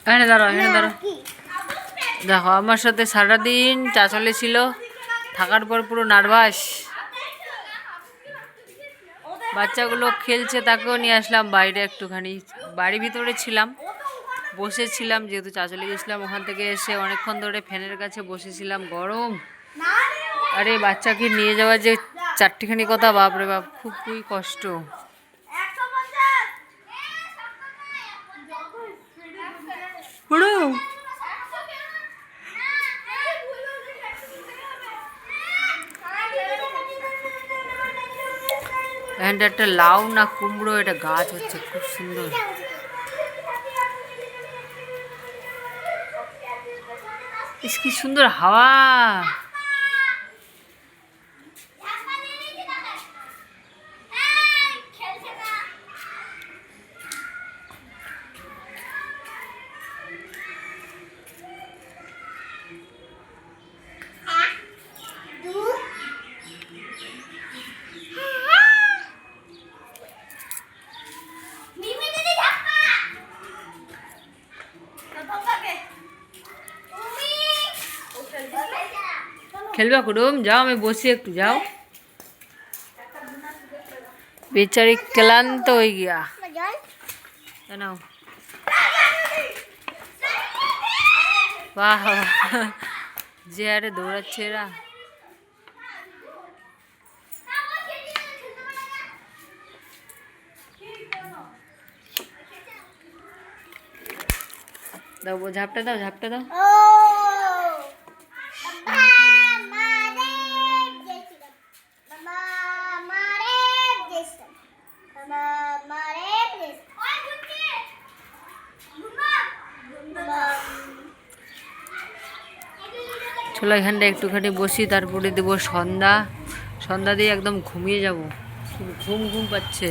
এখানে দাঁড়াও, এখানে দাঁড়াও। দেখো আমার সাথে সারাদিন চাচলে ছিল, থাকার পর পুরো নার্ভাস। বাচ্চাগুলো খেলছে, তাকেও নিয়ে আসলাম বাইরে একটুখানি। বাড়ির ভিতরে ছিলাম, বসেছিলাম, যেহেতু চাচলে গেছিলাম। ওখান থেকে এসে অনেকক্ষণ ধরে ফ্যানের কাছে বসেছিলাম, গরম। আরে বাচ্চাকে নিয়ে যাওয়া যে চারটিখানি কথা, বাপরে বাপ, খুবই কষ্ট। এখানটা একটা লাউ না কুমড়ো এটা গাছ হচ্ছে, খুব সুন্দর। কি সুন্দর হাওয়া। খেলবা কুটুম, যাও, আমি বসি একটু, যাও। বেচারি ক্লান্ত হয়ে গিয়া। নাও। বাহ, যে আরে দৌড়াচ্ছে এরা। দাও, ঝাপটা দাও, ঝাপটা দাও। চলো এখানটা একটুখানি বসি, তারপরে দেবো সন্ধ্যা। সন্ধ্যা দিয়ে একদম ঘুমিয়ে যাব, ঘুম ঘুম পাচ্ছে।